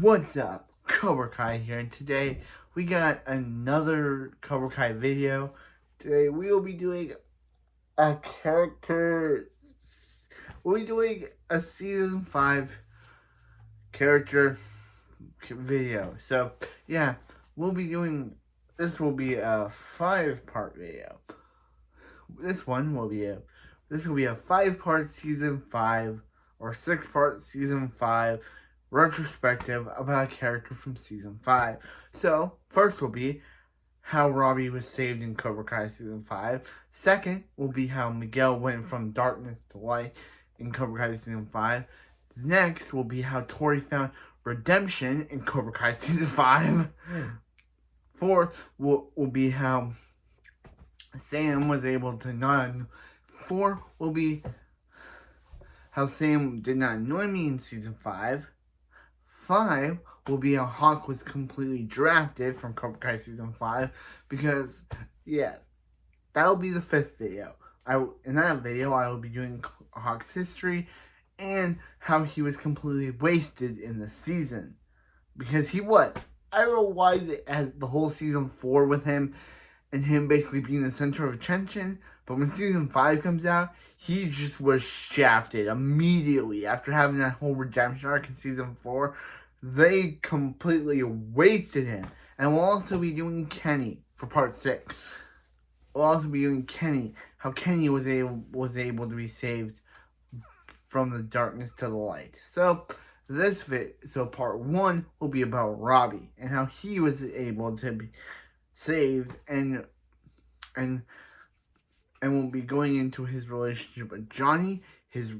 What's up? Cobra Kai here, and today we got another Cobra Kai video. Today we will be doing a character. We'll be doing a season 5 character video. So, yeah, we'll be doing. This will be a 5-part video. This will be a 5-part season 5 or 6-part season 5 retrospective about a character from season 5. So, first will be how Robby was saved in Cobra Kai season 5. Second will be how Miguel went from darkness to light in Cobra Kai season 5. Next will be how Tori found redemption in Cobra Kai season 5. Fourth will be how Sam was able to none. 4 will be how Sam did not annoy me in season 5. 5 will be how Hawk was completely drafted from Cobra Kai season 5 because, yeah, that'll be the 5th video. In that video, I will be doing Hawk's history and how he was completely wasted in the season. Because he was. I don't know why they had the whole season 4 with him and him basically being the center of attention. But when season 5 comes out, he just was shafted immediately after having that whole redemption arc in season 4. They completely wasted him. And we'll also be doing Kenny for part 6. We'll also be doing Kenny, how Kenny was able to be saved from the darkness to the light. So part 1 will be about Robby and how he was able to be saved, and we'll be going into his relationship with Johnny, his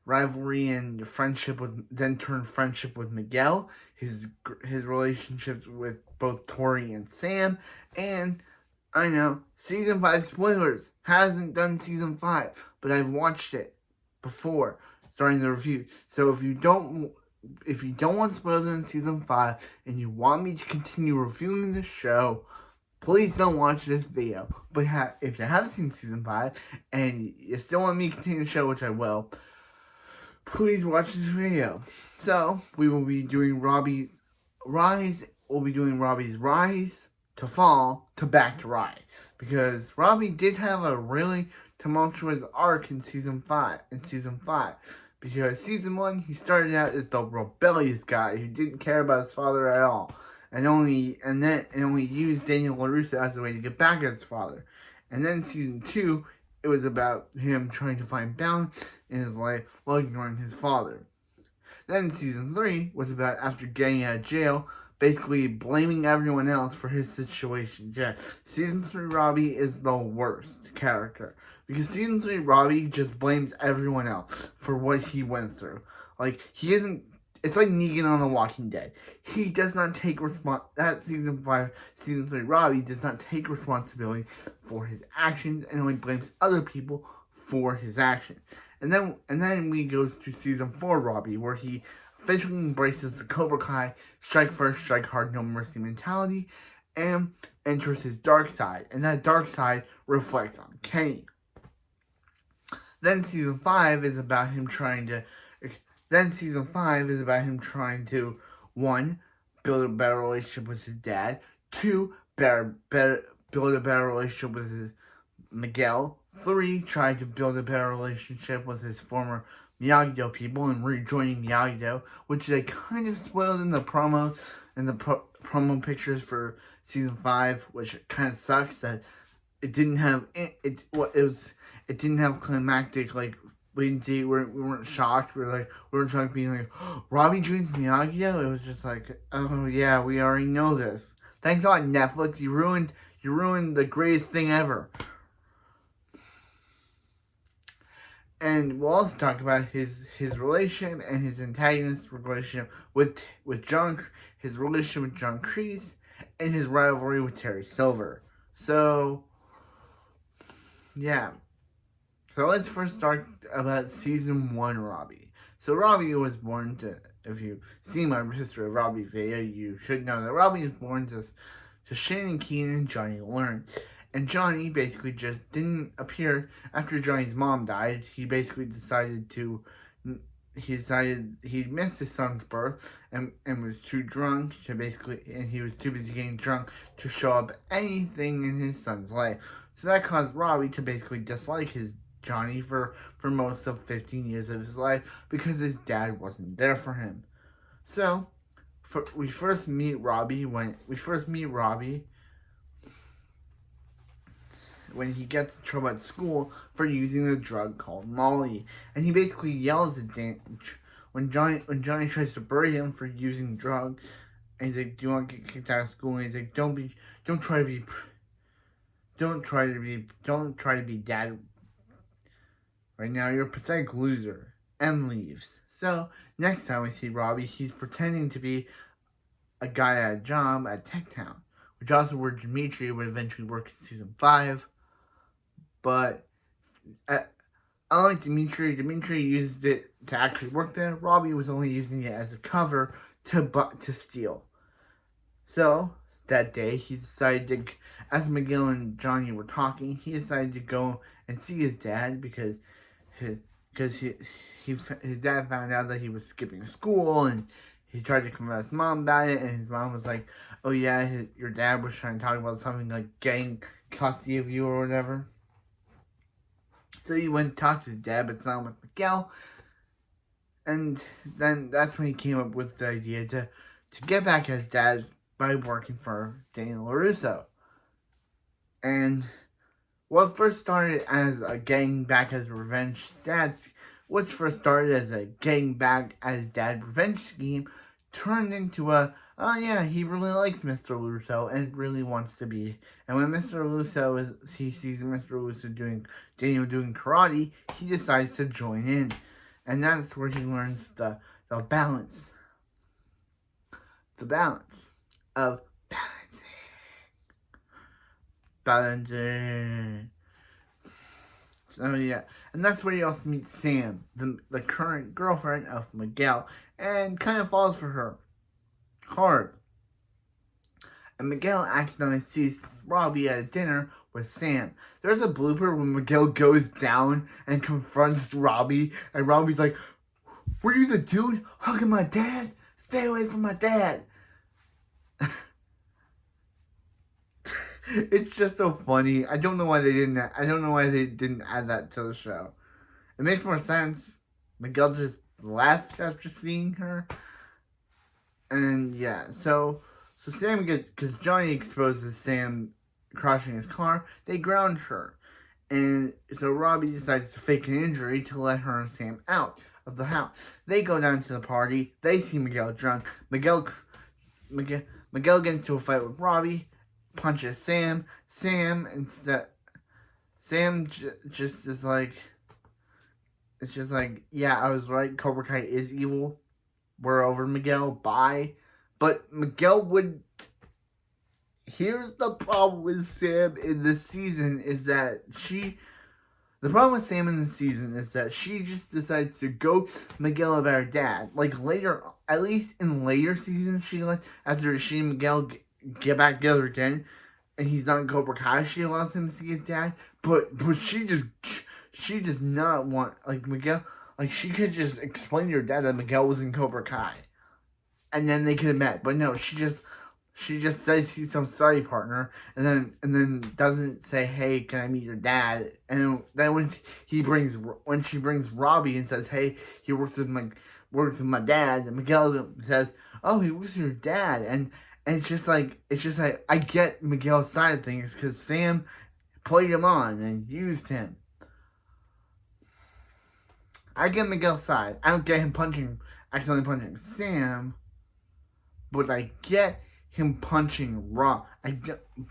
rivalry and friendship with Miguel, his relationships with both Tori and Sam, and I know season 5 spoilers, hasn't done season 5, but I've watched it before starting the review. So if you don't want spoilers in season 5 and you want me to continue reviewing the show, please don't watch this video. But if you have seen season 5 and you still want me to continue the show, which I will, please watch this video. So we will be doing Robby's rise. We'll be doing Robby's rise to fall to back to rise, because Robby did have a really tumultuous arc in season 5. Because season 1, he started out as the rebellious guy who didn't care about his father at all, and only used Daniel LaRusso as a way to get back at his father. And then season 2, it was about him trying to find balance in his life while ignoring his father. Then season 3 was about, after getting out of jail, basically blaming everyone else for his situation. Yeah, season 3 Robby is the worst character. Because season 3 Robby just blames everyone else for what he went through. Like, it's like Negan on The Walking Dead. He does not take season 3 Robby does not take responsibility for his actions and only blames other people for his actions. And then we go to season 4 Robby, where he officially embraces the Cobra Kai strike first, strike hard, no mercy mentality, and enters his dark side. And that dark side reflects on Kenny. Then season 5 is about him trying to 1, build a better relationship with his dad, 2, build a better relationship with his Miguel, 3, try to build a better relationship with his former Miyagi-Do people and rejoining Miyagi-Do, which they kind of spoiled in the promo pictures for season 5, which kind of sucks that it didn't have it didn't have climactic, like, we didn't see, we weren't shocked. We weren't shocked being like, oh, Robby joins Miyagi-Do. It was just like, oh yeah, we already know this. Thanks a lot, Netflix. You ruined the greatest thing ever. And we'll also talk about his relation and his antagonist relationship with John, his relationship with John Kreese, and his rivalry with Terry Silver. So, yeah. So let's first start about season 1 Robby. So Robby was born to, if you've seen my history of Robby video, you should know that Robby was born to Shannon Keenan and Johnny Lawrence. And Johnny basically just didn't appear after Johnny's mom died. He basically decided to he decided he missed his son's birth and was too drunk to and he was too busy getting drunk to show up anything in his son's life. So that caused Robby to basically dislike his Johnny for most of 15 years of his life because his dad wasn't there for him. So we first meet Robby when he gets in trouble at school for using a drug called Molly, and he basically yells at when Johnny tries to bury him for using drugs, and he's like, "Do you want to get kicked out of school?" And he's like, don't try to be dad right now. You're a pathetic loser," and leaves. So next time we see Robby, he's pretending to be a guy at a job at Tech Town, which also where Dimitri would eventually work in season 5. But unlike Dimitri used it to actually work there. Robby was only using it as a cover to steal. So that day, he decided to, as Miguel and Johnny were talking, he decided to go and see his dad because his dad found out that he was skipping school, and he tried to confront his mom about it, and his mom was like, "Oh yeah, your dad was trying to talk about something like getting custody of you or whatever." So he went and talked to his dad, but it's not with Miguel. And then that's when he came up with the idea to get back at his dad by working for Daniel LaRusso. And what first started as a getting back as revenge revenge scheme turned into oh yeah, he really likes Mr. Lusso and really wants to be. And when Mr. Lusso he sees Mr. Lusso Daniel doing karate, he decides to join in. And that's where he learns the balance. The balance of balancing. So yeah, and that's where he also meets Sam, the current girlfriend of Miguel, and kind of falls for her hard. And Miguel accidentally sees Robby at a dinner with Sam. There's a blooper when Miguel goes down and confronts Robby, and Robby's like, "Were you the dude hugging my dad? Stay away from my dad." It's just so funny. I don't know why they didn't add that to the show. It makes more sense. Miguel just left after seeing her. And yeah, so Sam because Johnny exposes Sam crashing his car, they ground her. And so Robby decides to fake an injury to let her and Sam out of the house. They go down to the party. They see Miguel drunk. Miguel gets into a fight with Robby, punches Sam. Sam just is like, it's just like, yeah, I was right. Cobra Kai is evil. We're over, Miguel. Bye. But Miguel would. Here's the problem with Sam in this season is that she just decides to go Miguel about her dad. Like later, at least in later seasons, after she and Miguel get back together again, and he's not in Cobra Kai, she allows him to see his dad. But she does not want, like, Miguel. Like, she could just explain to her dad that Miguel was in Cobra Kai, and then they could have met. But no, she just says he's some study partner, and then doesn't say, "Hey, can I meet your dad?" And then when she brings Robby and says, "Hey, he works with my dad," and Miguel says, "Oh, he works with your dad," and it's just like I get Miguel's side of things because Sam played him on and used him. I get Miguel's side. I don't get him accidentally punching Sam, but I get him punching Rob.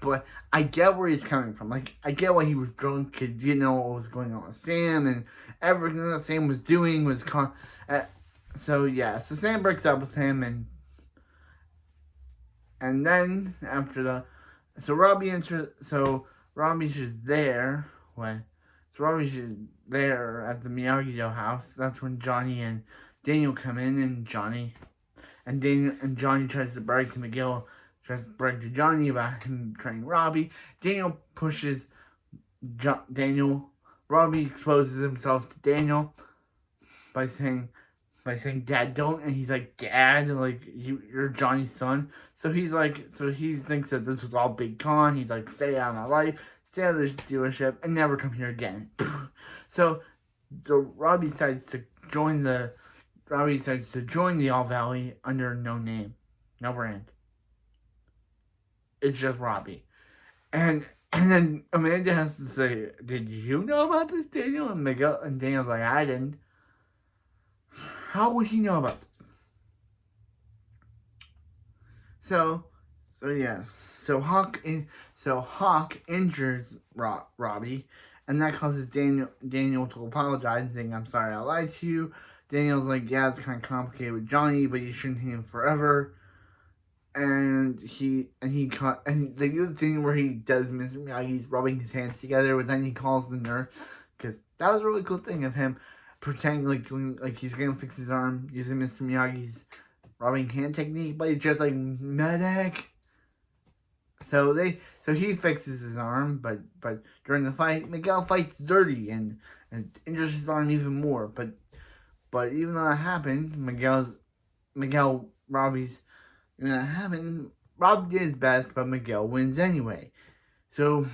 But I get where he's coming from. Like, I get why he was drunk because he didn't know what was going on with Sam, and everything that Sam was doing was so yeah, so Sam breaks up with him, and then after Robby's just there Robby's just there at the Miyagi-Do house. That's when Johnny and Daniel come in, and Johnny tries to brag to Johnny about him training Robby. Daniel pushes Daniel. Robby exposes himself to Daniel by saying, like saying, "Dad, don't," and he's like, "Dad, like you're Johnny's son." So he's like, so he thinks that this was all big con. He's like, "Stay out of my life, stay out of this dealership, and never come here again." so, so Robby decides to join the All Valley under no name, no brand. It's just Robby, and then Amanda has to say, "Did you know about this, Daniel?" And Daniel's like, "I didn't." How would he know about this? So yes. So Hawk injures Robby, and that causes Daniel to apologize and saying, "I'm sorry, I lied to you." Daniel's like, "Yeah, it's kind of complicated with Johnny, but you shouldn't hate him forever." And they do the thing where he does Mr. Miyagi's rubbing his hands together, but then he calls the nurse, because that was a really cool thing of him pretending like he's gonna fix his arm using Mr. Miyagi's rubbing hand technique, but he's just like, "Medic." So he fixes his arm, but during the fight, Miguel fights dirty and injures his arm even more. But even though that happened, Robby's when that happened, Rob did his best, but Miguel wins anyway. So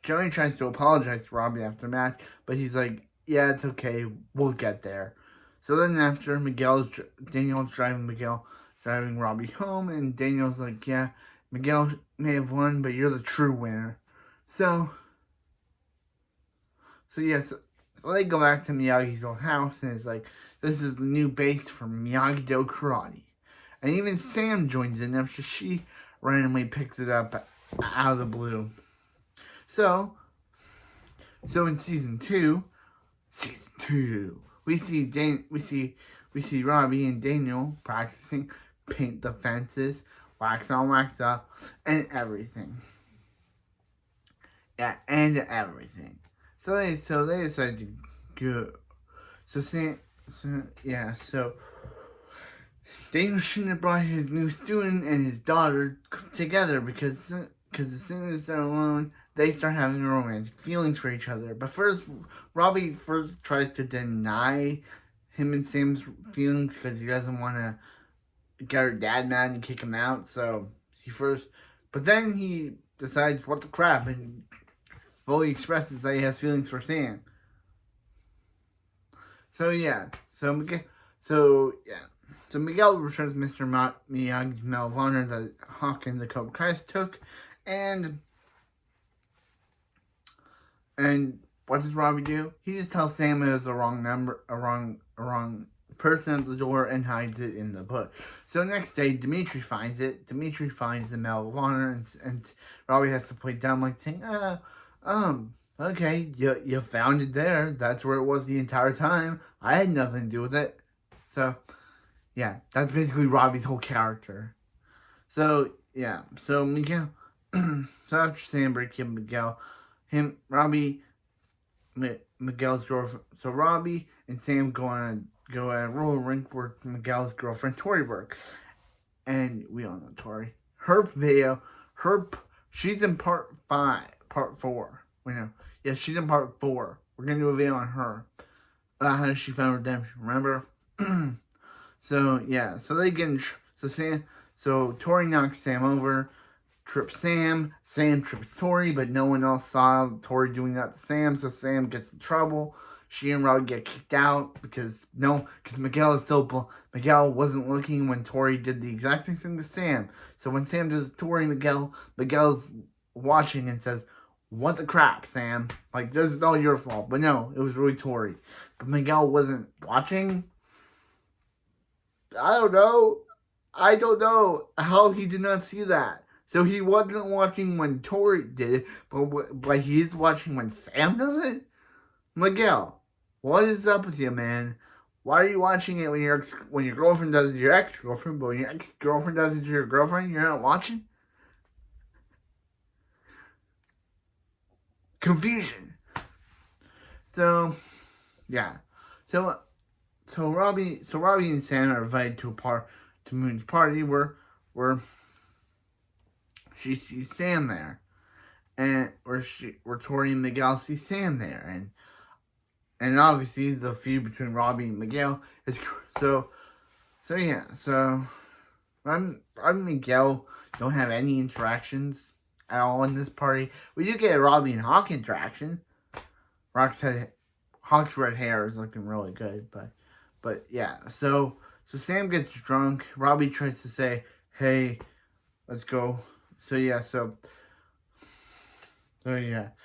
Johnny tries to apologize to Robby after the match, but he's like, "Yeah, it's okay, we'll get there." So then after, Daniel's driving Robby home, and Daniel's like, "Yeah, Miguel may have won, but you're the true winner." So they go back to Miyagi's old house, and it's like, this is the new base for Miyagi-Do Karate. And even Sam joins in after she randomly picks it up out of the blue. So in season two, we see Robby and Daniel practicing paint the fences, wax on, wax off, and everything. Yeah, and everything. So they decided to go. So Daniel shouldn't have brought his new student and his daughter together, because as soon as they're alone, they start having romantic feelings for each other. But Robby tries to deny him and Sam's feelings because he doesn't want to get her dad mad and kick him out. But then he decides, what the crap, and fully expresses that he has feelings for Sam. So Miguel returns Mr. Miyagi's Medal of Honor that Hawk and the Cobra Kai took, and what does Robby do? He just tells Sam it was a wrong person at the door, and hides it in the book. So next day, Dimitri finds it. Dimitri finds the Medal of Honor, and Robby has to play dumb, like saying, "Okay, you found it there. That's where it was the entire time. I had nothing to do with it." So, yeah, that's basically Robby's whole character. So Miguel, so after Sam breaks up Miguel's girlfriend. So Robby and Sam go at a roller rink where Miguel's girlfriend Tori works, and we all know Tori. She's in part 4. Yeah, she's in part 4. We're gonna do a video on her. How she found redemption. Remember? So they get in. So Tori knocks Sam over, trips Sam. Sam trips Tori, but no one else saw Tori doing that to Sam. So Sam gets in trouble. She and Robby get kicked out because Miguel wasn't looking when Tori did the exact same thing to Sam. So when Sam does Tori, Miguel's watching and says, "What the crap, Sam? Like, this is all your fault." But no, it was really Tori. But Miguel wasn't watching. I don't know how he did not see that. So he wasn't watching when Tori did it, but he is watching when Sam does it? Miguel, what is up with you, man? Why are you watching it when your girlfriend does it to your ex-girlfriend, but when your ex-girlfriend does it to your girlfriend, you're not watching? Confusion. So Robby and Sam are invited to Moon's party where she sees Sam there, and where Tori and Miguel see Sam there, and obviously the feud between Robby and Miguel is so I'm Miguel don't have any interactions at all in this party. We do get a Robby and Hawk interaction. Hawk's red hair is looking really good, but yeah. So Sam gets drunk. Robby tries to say, "Hey, let's go." So yeah. So Miguel.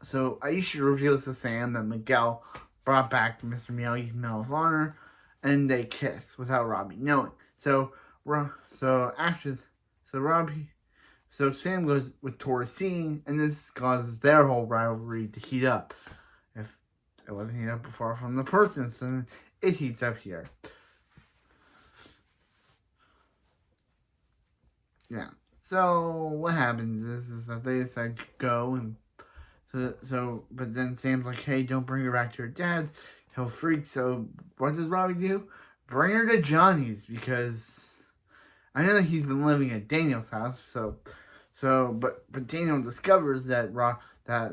So Aisha reveals to Sam that Miguel brought back Mr. Miyagi's Medal of Honor, and they kiss without Robby knowing. So Sam goes with Tori seeing, and this causes their whole rivalry to heat up. If it wasn't heated up before from the person, so it heats up here. Yeah. So what happens is that they decide to go, and but then Sam's like, "Hey, don't bring her back to her dad's. He'll freak." So what does Robby do? Bring her to Johnny's, because I know that he's been living at Daniel's house. But Daniel discovers that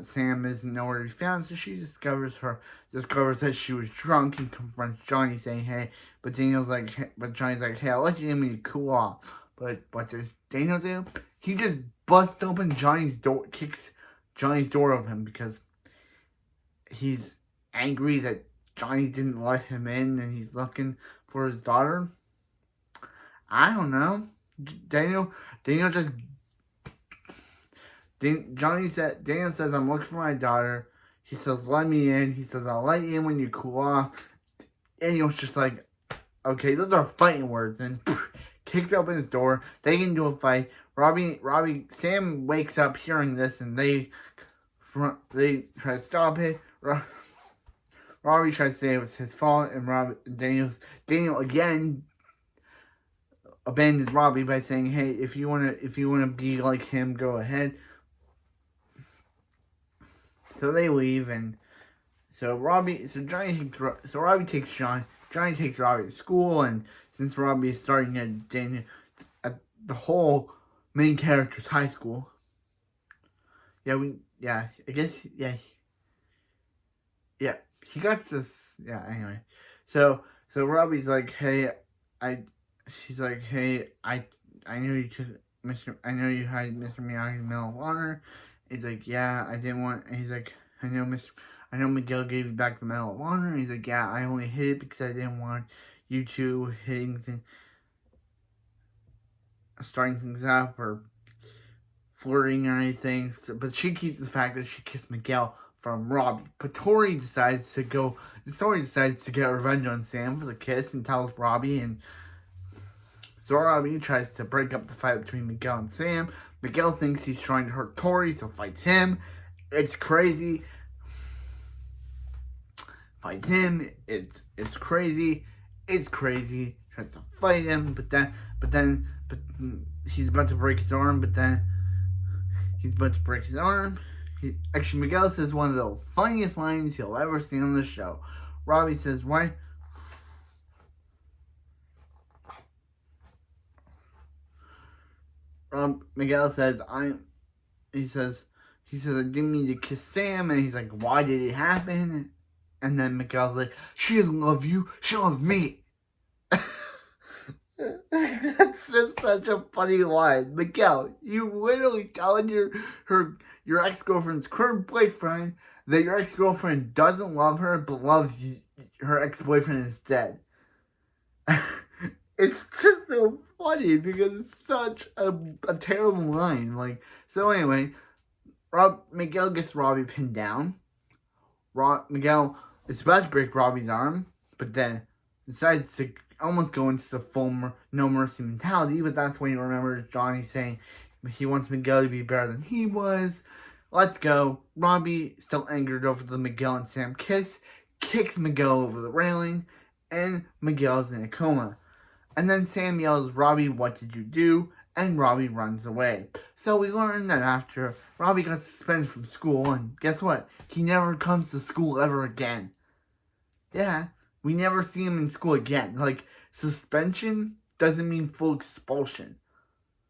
Sam isn't nowhere to be found. So she discovers that she was drunk and confronts Johnny, saying, "Hey," but Johnny's like, "Hey, I'll let you in when you cool off." But what does Daniel do? He just busts open Johnny's door, kicks Johnny's door open, because he's angry that Johnny didn't let him in, and he's looking for his daughter. I don't know. Daniel says, "I'm looking for my daughter." He says, "Let me in." He says, "I'll let you in when you cool off." Daniel's just like, okay, those are fighting words, and kicks open his door. They get into a fight. Sam wakes up hearing this, and they try to stop it. Robby tries to say it was his fault, and Daniel again abandons Robby by saying, "Hey, if you wanna be like him, go ahead." So they leave, and Johnny takes Robby to school, and since Robby is starting at the whole main character's high school, he got this. Yeah, anyway, so Robby's like, "Hey, I know you took I know you had Mr. Miyagi's Medal of Honor." He's like, "Yeah, I didn't want." And he's like, I know Miguel gave you back the Medal of Honor." And he's like, "Yeah, I only hid it because I didn't want you two starting things up or flirting or anything." So, but she keeps the fact that she kissed Miguel from Robby. But Tori decides to get revenge on Sam for the kiss and tells Robby, and so Robby tries to break up the fight between Miguel and Sam. Miguel thinks he's trying to hurt Tori, so fights him. It's crazy. Fights him. It's crazy. It's crazy. Tries to fight him, but he's about to break his arm. Actually, Miguel says one of the funniest lines he'll ever see on the show. Robby says, "Why?" Miguel says, he says, "I didn't mean to kiss Sam," and he's like, "Why did it happen?" And then Miguel's like, "She doesn't love you, she loves me." That's just such a funny line. Miguel, you literally telling your ex-girlfriend's current boyfriend that your ex-girlfriend doesn't love her, but loves her ex-boyfriend instead. It's just so funny because it's such a terrible line. So anyway, Miguel gets Robby pinned down. Miguel is about to break Robby's arm, but then decides to almost go into the full no mercy mentality. But that's when he remembers Johnny saying he wants Miguel to be better than he was. Let's go. Robby, still angered over the Miguel and Sam kiss, kicks Miguel over the railing, and Miguel's in a coma. And then Sam yells, "Robby, what did you do?" And Robby runs away. So we learn that after Robby got suspended from school, and guess what? He never comes to school ever again. Yeah, we never see him in school again. Suspension doesn't mean full expulsion.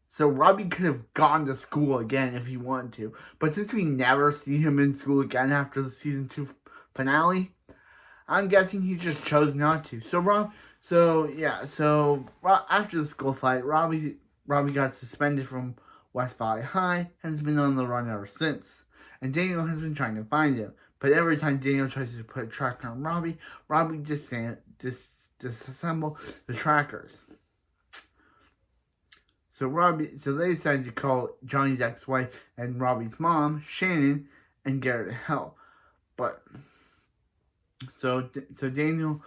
So Robby could have gone to school again if he wanted to. But since we never see him in school again after the season 2 finale, I'm guessing he just chose not to. After the school fight, Robby got suspended from West Valley High and has been on the run ever since. And Daniel has been trying to find him. But every time Daniel tries to put a tracker on Robby disassemble the trackers. So they decided to call Johnny's ex-wife and Robby's mom, Shannon, and get her to help. But so Daniel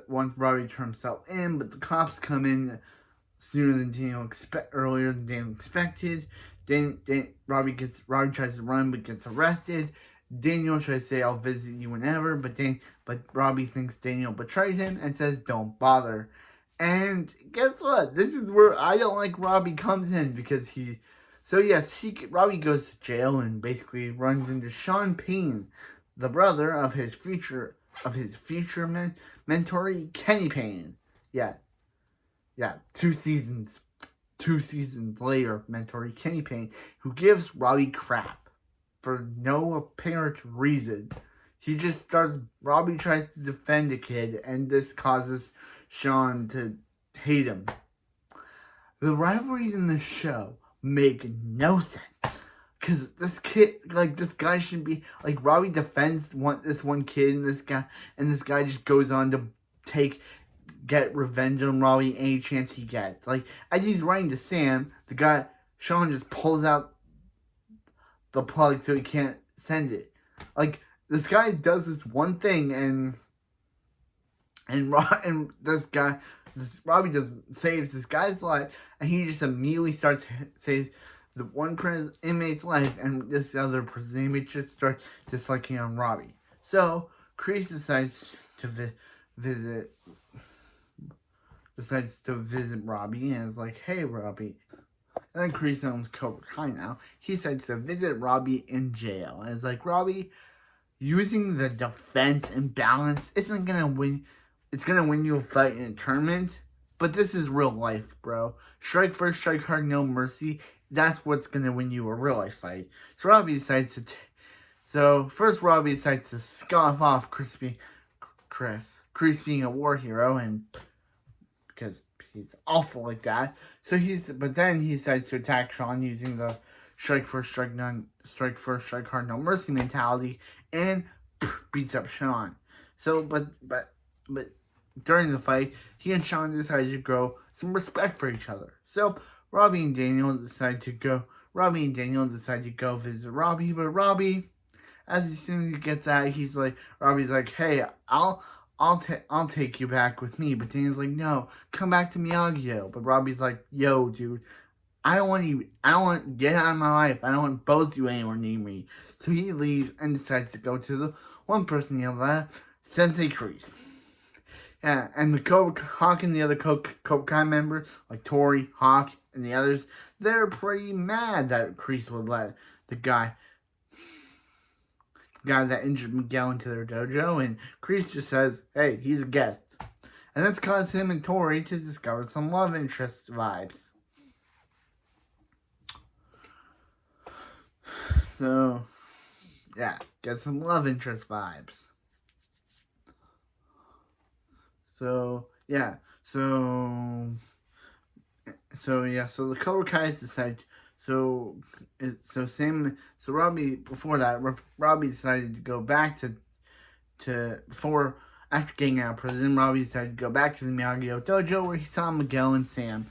wants Robby to turn himself in, but the cops come in earlier than Daniel expected. Robby tries to run but gets arrested. Daniel tries to say, "I'll visit you whenever," but Robby thinks Daniel betrayed him and says, "Don't bother." And guess what? This is where I don't like Robby comes in, because Robby goes to jail and basically runs into Sean Payne, the brother of his future mentor, Kenny Payne. Yeah. 2 seasons later, mentor Kenny Payne, who gives Robby crap for no apparent reason. Robby tries to defend the kid, and this causes Sean to hate him. The rivalries in the show make no sense. Because this guy shouldn't be, Robby defends this one kid, and this guy just goes on to get revenge on Robby any chance he gets. As he's writing to Sam, Sean just pulls out the plug so he can't send it. This guy does this one thing, and Robby just saves this guy's life, and he just immediately saves the one prison inmate's life, and this other prison inmate just starts disliking on Robby. So Kreese decides to visit Robby, and is like, "Hey, Robby." And then Kreese owns Cobra Kai now. He decides to visit Robby in jail, and it's like, "Robby, using the defense and balance isn't gonna win. It's gonna win you a fight in a tournament, but this is real life, bro. Strike first, strike hard, no mercy. That's what's gonna win you a real life fight." So Robby decides to scoff off Kreese being a war hero, and because he's awful like that. But then he decides to attack Sean using the strike first, strike hard, no mercy mentality, and beats up Sean. So, but during the fight, he and Sean decided to grow some respect for each other. So Robby and Daniel decide to go visit Robby, but Robby, as soon as he gets out, Robby's like, "Hey, I'll take you back with me," but Daniel's like, "No, come back to Miyagi-Do." But Robby's like, "Yo, dude, I don't want to get out of my life. I don't want both you anywhere near me." So he leaves and decides to go to the one person he left, Sensei Kreese. Yeah, and Hawk and the other Cobra Kai members, like Tori, Hawk, and the others, they're pretty mad that Kreese would let the guy that injured Miguel into their dojo, and Kreese just says, "Hey, he's a guest." And this caused him and Tori to discover some love interest vibes. So, yeah, get some love interest vibes. So the Cobra Kai's decide. Robby decided to go back after getting out of prison. Robby decided to go back to the Miyagi-Do dojo, where he saw Miguel and Sam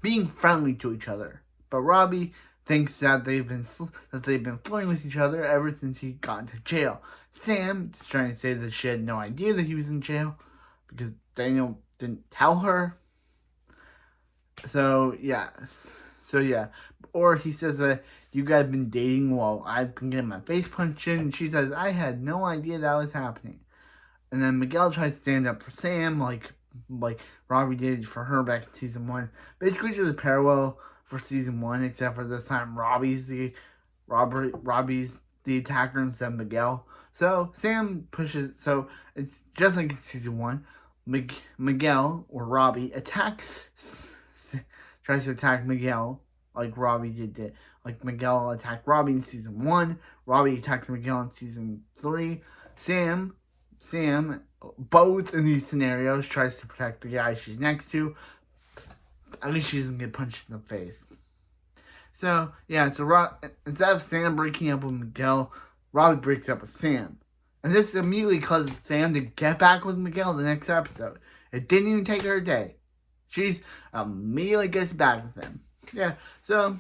being friendly to each other. But Robby thinks that they've been flirting with each other ever since he got into jail. Sam is trying to say that she had no idea that he was in jail because Daniel didn't tell her. So yeah. Or he says that you guys have been dating while I've been getting my face punched in, and she says, "I had no idea that was happening." And then Miguel tries to stand up for Sam, like Robby did for her back in season 1. Basically, just a parallel for season 1, except for this time Robby's the attacker instead of Miguel. So Sam pushes. So it's just like in season 1. Miguel, or Robby, tries to attack Miguel like Robby did. Like Miguel attacked Robby in season 1. Robby attacked Miguel in season 3. Sam, both in these scenarios, tries to protect the guy she's next to. At least she doesn't get punched in the face. So, yeah, instead of Sam breaking up with Miguel, Robby breaks up with Sam. And this immediately causes Sam to get back with Miguel the next episode. It didn't even take her a day. She's immediately gets back with him. Yeah, so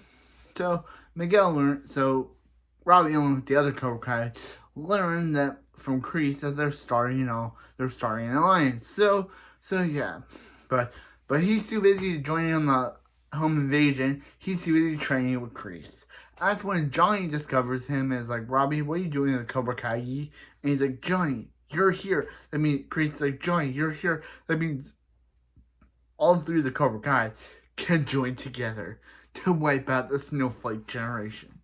Robby, along with the other Cobra Kai, learned that from Kreese that they're starting an alliance. So yeah, but he's too busy to join in on the home invasion. He's too busy training with Kreese. That's when Johnny discovers him as like, Robby, what are you doing in the Cobra Kai? And he's like, Johnny, you're here. That means Kreese's like, Johnny, you're here. That means all three of the Cobra Kai can join together to wipe out the Snowflake generation.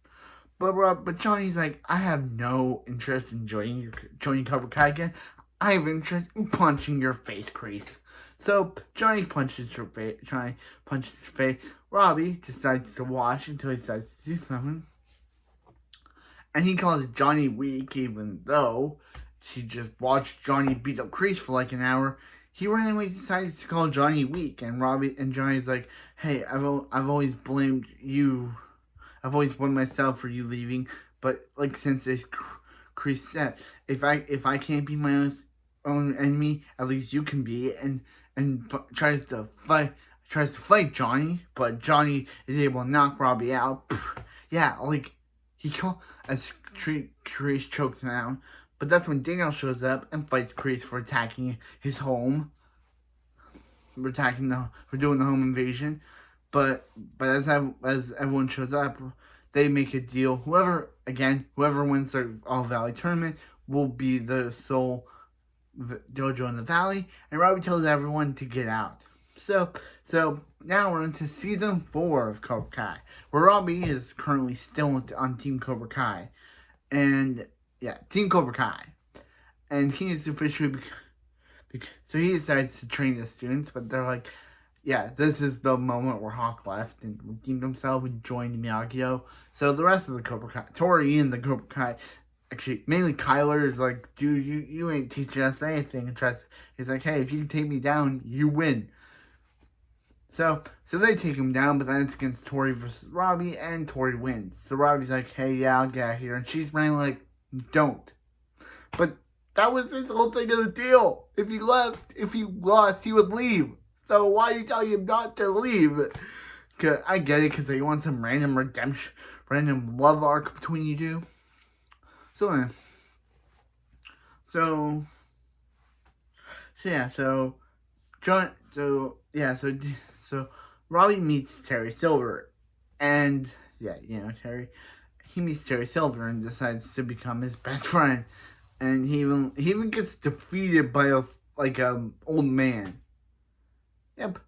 But Johnny's like, I have no interest in joining Cobra Kai again. I have interest in punching your face, Kreese. So Johnny punches his face. Robby decides to watch until he decides to do something. And he calls Johnny weak, even though she just watched Johnny beat up Kreese for like an hour. He randomly decides to call Johnny weak, and Johnny's like, hey, I've always blamed you. I've always blamed myself for you leaving, but like since this Kreese said, if I can't be my own enemy, at least you can be, and tries to fight Johnny, but Johnny is able to knock Robby out. Yeah, like as Kreese chokes him out. But that's when Daniel shows up and fights Kreese for attacking his home, for doing the home invasion. But as everyone shows up, they make a deal. Whoever wins the All Valley tournament will be the sole dojo in the valley. And Robby tells everyone to get out. So now we're into season 4 of Cobra Kai, where Robby is currently still on Team Cobra Kai, and yeah, Team Cobra Kai, and he is officially so he decides to train the students, but they're like, yeah, this is the moment where Hawk left and redeemed himself and joined Miyagi-Do. So the rest of the Cobra Kai, Tori and the Cobra Kai, actually mainly Kyler, is like, dude, you ain't teaching us anything. And he's like, hey, if you take me down, you win. So they take him down, but then it's against Tori versus Robby, and Tori wins. So Robby's like, hey, yeah, I'll get out of here. And she's mainly like, don't. But that was his whole thing of the deal. If he lost, he would leave. So why are you telling him not to leave? Cause I get it, because they want some random redemption, random love arc between you two. So Robby meets Terry Silver, and yeah, he meets Terry Silver and decides to become his best friend, and he even gets defeated by a old man. Yep.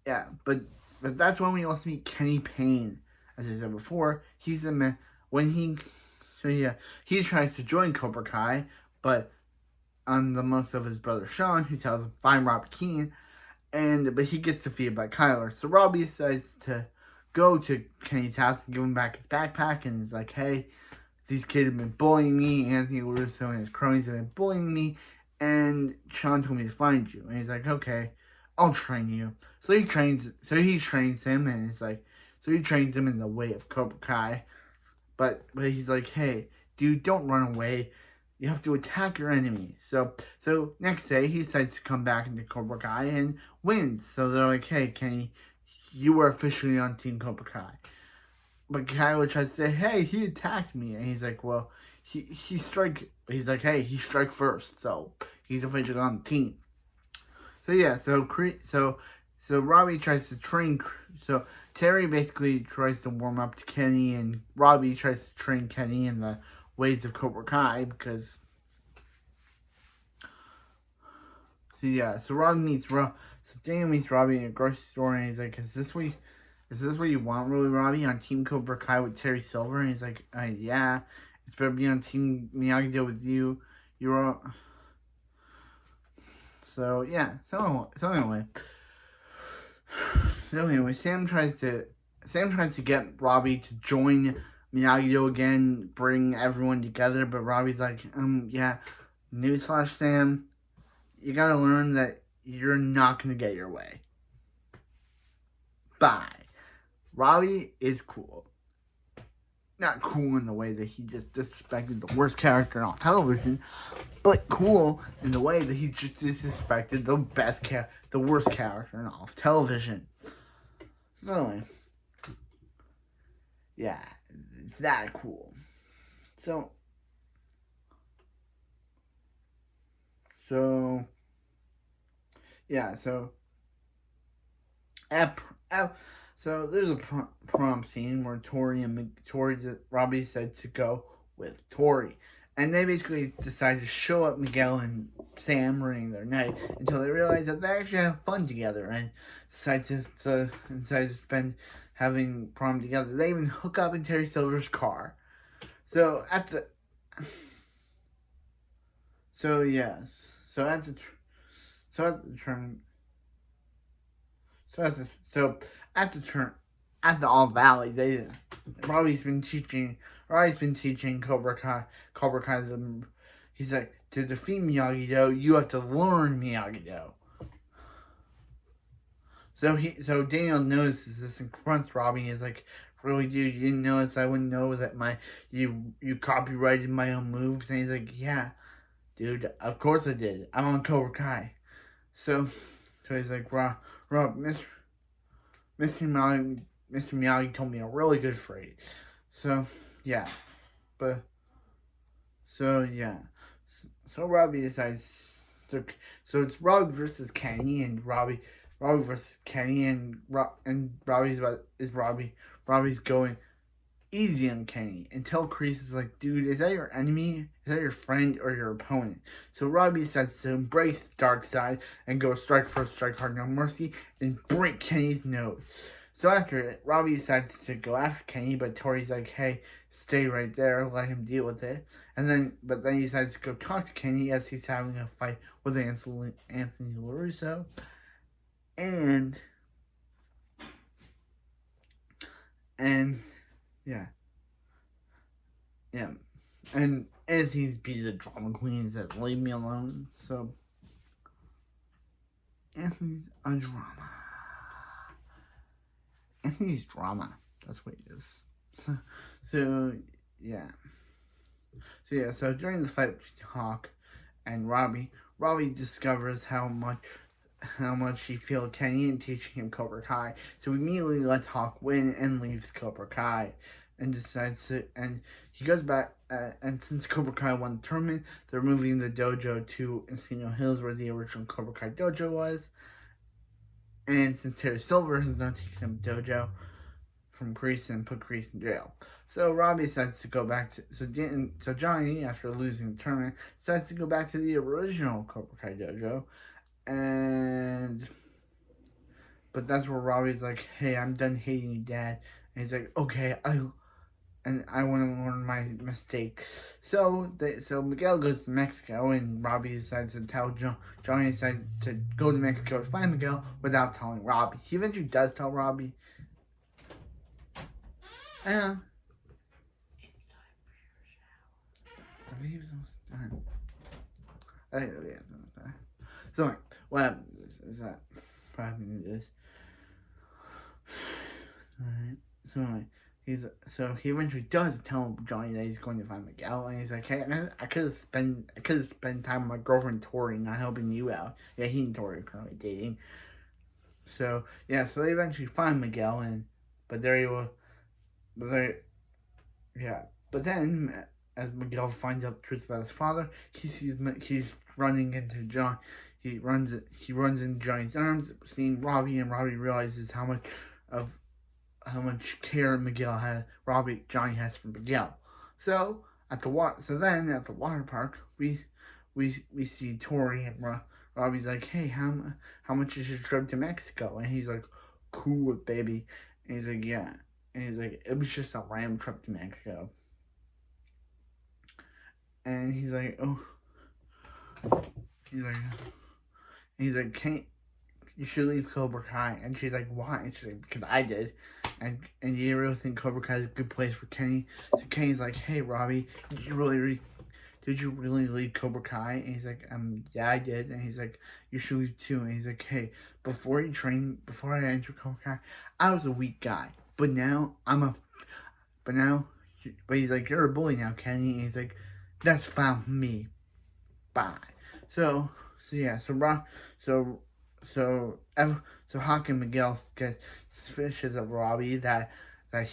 Yeah, but that's when we also meet Kenny Payne. As I said before, he's the man he tries to join Cobra Kai, but on the most of his brother Sean, who tells him, find Robby Keene, but he gets defeated by Kyler. So Robby decides to go to Kenny's house and give him back his backpack, and he's like, hey, these kids have been bullying me, Anthony LaRusso and his cronies have been bullying me, and Sean told me to find you. And he's like, okay, I'll train you. So he trains him, and it's like, so he trains him in the way of Cobra Kai. But he's like, hey, dude, don't run away. You have to attack your enemy. So next day, he decides to come back into Cobra Kai and wins. So they're like, hey, Kenny, you are officially on Team Cobra Kai. But Kyler tries to say, hey, he attacked me. And he's like, well, he's like, hey, he strike first. So he's officially on the team. So yeah, so Robby tries to train. So Terry basically tries to warm up to Kenny, and Robby tries to train Kenny in the ways of Cobra Kai, because Daniel meets Robby in a grocery store, and he's like, is this what you want, really, Robby, on Team Cobra Kai with Terry Silver? And he's like, yeah, it's better to be on Team Miyagi-Do with you. So yeah. So anyway, Sam tries to get Robby to join Miyagi-Do again, bring everyone together, but Robby's like, yeah. Newsflash, Sam. You gotta learn that you're not gonna get your way. Bye. Robby is cool. Not cool in the way that he just disrespected the worst character on television, but cool in the way that he just disrespected the worst character on television. So anyway, yeah, it's that cool. So yeah, so so there's a prom scene where Robby said to go with Tori, and they basically decide to show up Miguel and Sam ruining their night until they realize that they actually have fun together and decide to spend having prom together. They even hook up in Terry Silver's car. So at the so yes so at the so at the turn so at the turn at the All Valley, Robby's been teaching Cobra Kai. He's like, to defeat Miyagi-Do, you have to learn Miyagi-Do. So Daniel notices this and confronts Robby. He's like, really, dude, you didn't notice I wouldn't know that you copyrighted my own moves? And he's like, yeah, dude, of course I did. I'm on Cobra Kai. So he's like, Rob, Mr. Miyagi told me a really good phrase. So yeah, but so yeah, so Robby decides. So it's Robby versus Kenny, and Robby versus Kenny, and Robby's going easy on Kenny until Kreese is like, dude, is that your enemy? Is that your friend or your opponent? So Robby decides to embrace the dark side and go strike first, strike hard, no mercy, and break Kenny's nose. So after it, Robby decides to go after Kenny, but Tori's like, hey, stay right there, let him deal with it. But then he decides to go talk to Kenny as he's having a fight with Anthony LaRusso. And yeah. And Anthony's beat the drama queen and said, leave me alone. So Anthony's a drama. Anthony's drama. That's what he is. So yeah. So during the fight between Hawk and Robby discovers how much he failed Kenny in teaching him Cobra Kai. So he immediately lets Hawk win and leaves Cobra Kai, and he goes back. And since Cobra Kai won the tournament, they're moving the dojo to Encino Hills, where the original Cobra Kai dojo was. And since Terry Silver has not taken the dojo from Kreese and put Kreese in jail, so Robby decides to go back to so Johnny, after losing the tournament, decides to go back to the original Cobra Kai dojo, but that's where Robby's like, hey, I'm done hating you, Dad. And he's like, okay, I want to learn my mistake. So Miguel goes to Mexico, and Robby decides to tell Johnny decides to go to Mexico to find Miguel without telling Robby. He eventually does tell Robby. Yeah. It's time for your shower. The video's almost done. I think the video's almost done. So what happens is that what happened is alright. So anyway, he eventually does tell Johnny that he's going to find Miguel, and he's like, hey, I could have spent time with my girlfriend Tori, not helping you out. Yeah, he and Tori are currently dating. So yeah, so they eventually find Miguel, but then as Miguel finds out the truth about his father, he's running into John. He runs into Johnny's arms, seeing Robby, and Robby realizes how much care Johnny has for Miguel. So at the water park, we see Tori, and Robby's like, hey, how much is your trip to Mexico? And he's like, cool, baby. And he's like, yeah. And he's like, it was just a random trip to Mexico. And he's like, oh. And he's like, you should leave Cobra Kai. And she's like, why? And she's like, because I did. And you really think Cobra Kai is a good place for Kenny? So Kenny's like, hey, Robby, did you really leave Cobra Kai? And he's like, yeah, I did. And he's like, you should leave too. And he's like, hey, before I entered Cobra Kai, I was a weak guy. But now, but he's like, you're a bully now, Kenny. And he's like, that's fine with me. Bye. So Hawk and Miguel get suspicious of Robby that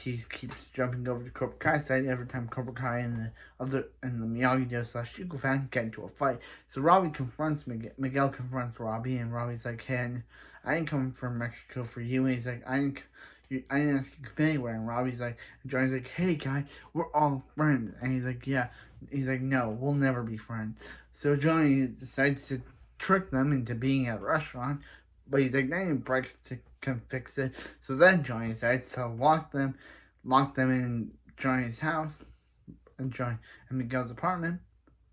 he keeps jumping over to Cobra Kai side every time Cobra Kai and the Miyagi-Do / Shuko fan get into a fight. So Robby confronts Miguel confronts Robby, and Robby's like, hey, I didn't come from Mexico for you. And he's like, I didn't ask you to come anywhere. And Robby's like, and Johnny's like, hey guy, we're all friends. And he's like, yeah. He's like, no, we'll never be friends. So Johnny decides to trick them into being at a restaurant, but he's like, then he breaks to come fix it. So then Johnny decides to lock them in Johnny's house, and Miguel's apartment,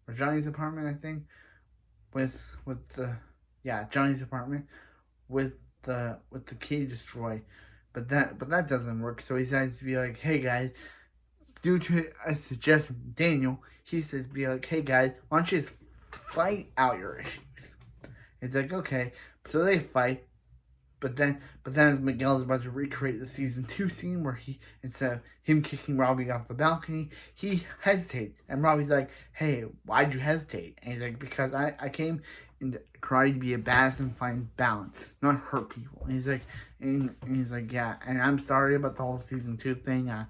or Johnny's apartment, I think, Johnny's apartment with the key destroyed. But that doesn't work. So he decides to be like, hey guys, due to a suggestion from Daniel, he says, be like, hey guys, why don't you just fight out your issues? It's like, okay. So they fight, but then as Miguel is about to recreate the season 2 scene where instead of him kicking Robby off the balcony, he hesitates. And Robby's like, hey, why'd you hesitate? And he's like, because I came into karate to be a badass and find balance, not hurt people. And he's like, yeah, and I'm sorry about the whole season 2 thing. I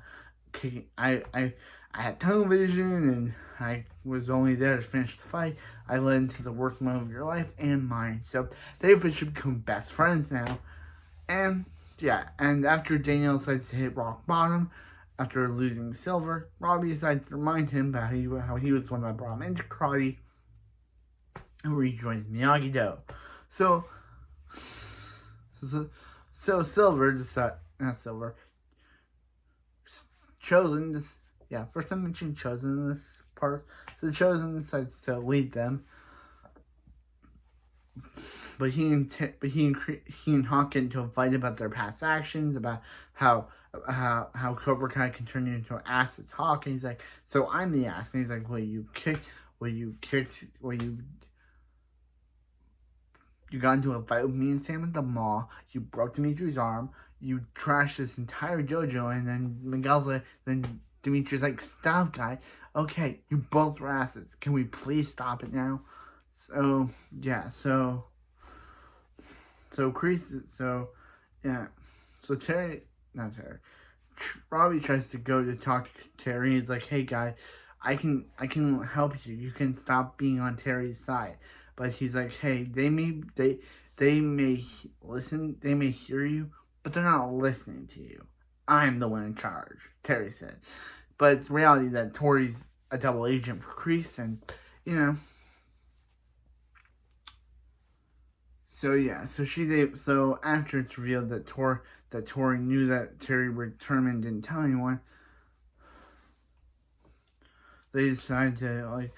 had tunnel vision and I was only there to finish the fight. I led into the worst moment of your life and mine. So they officially become best friends now. And yeah, and after Daniel decides to hit rock bottom after losing silver, Robby decides to remind him about how he was the one that brought him into karate, and rejoins Miyagi-Do. So Silver Chosen this first I mentioned Chosen in this part. So Chosen decides to lead them, but he and Hawk get into a fight about their past actions, about how Cobra Kai can turn you into an ass. It's Hawk, and he's like, so I'm the ass, and he's like, you got into a fight with me and Sam at the mall. You broke Dimitri's arm. You trashed this entire dojo. And then Miguel's like, then Dimitri's like, stop, guy. Okay, you both were asses. Can we please stop it now? So, yeah. So Robby tries to go to talk to Terry. He's like, hey, guy, I can help you. You can stop being on Terry's side. But he's like, hey, they may listen, they may hear you, but they're not listening to you. I'm the one in charge, Terry said. But it's reality that Tori's a double agent for Kreese, and so after it's revealed that Tori knew that Terry returned and didn't tell anyone, they decided to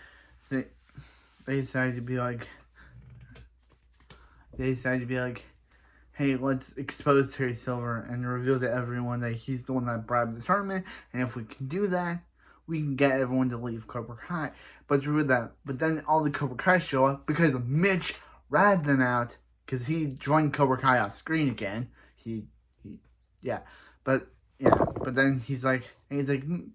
be like, hey, let's expose Terry Silver and reveal to everyone that he's the one that bribed the tournament, and if we can do that, we can get everyone to leave Cobra Kai. But then all the Cobra Kai show up because Mitch ratted them out because he joined Cobra Kai off screen again. But then he's like,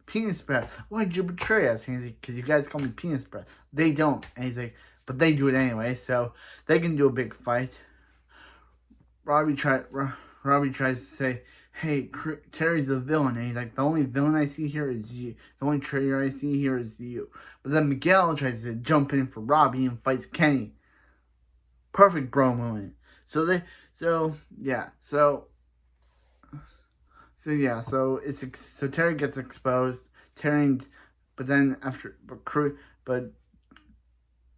penis breath. Why'd you betray us? And he's like, because you guys call me penis breath. They don't. And he's like, but they do it anyway, so they can do a big fight. Robby tries to say, hey, Terry's the villain. And he's like, the only villain I see here is you. The only traitor I see here is you. But then Miguel tries to jump in for Robby and fights Kenny. Perfect bro moment. So Terry gets exposed. But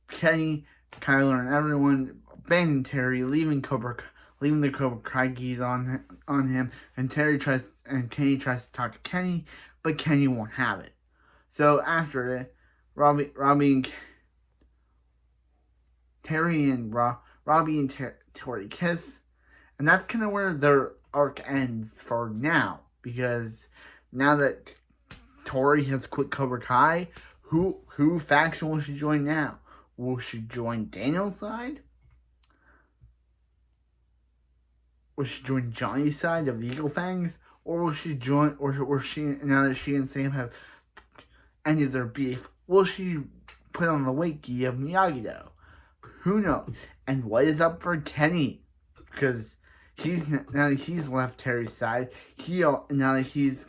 Kenny, Kyler, and everyone abandon Terry, leaving the Cobra Kai geese on him. And Kenny tries to talk to Kenny, but Kenny won't have it. So after it, Terry and Robby and Tori kiss, and that's kind of where their arc ends for now, because now that Tori has quit Cobra Kai, who faction will she join now? Will she join Daniel's side? Will she join Johnny's side of the Eagle Fangs? Or will she join, or she, now that she and Sam have ended their beef, will she put on the Wakey of Miyagi-Do? Who knows? And what is up for Kenny? Because now that he's left Terry's side, now that he's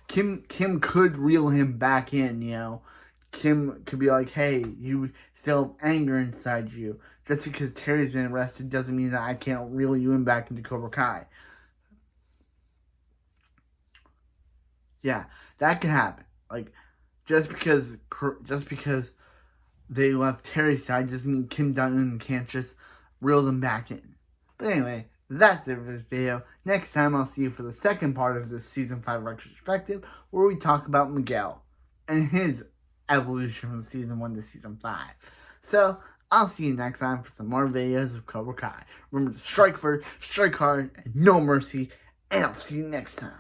Kim could reel him back in. Kim could be like, "Hey, you still have anger inside you. Just because Terry's been arrested doesn't mean that I can't reel you in back into Cobra Kai." Yeah, that could happen. Like, just because they left Terry's side doesn't mean Kim Dutton can't just reel them back in. But anyway, that's it for this video. Next time I'll see you for the second part of this Season 5 retrospective, where we talk about Miguel and his evolution from Season 1 to Season 5. So, I'll see you next time for some more videos of Cobra Kai. Remember to strike first, strike hard, and no mercy, and I'll see you next time.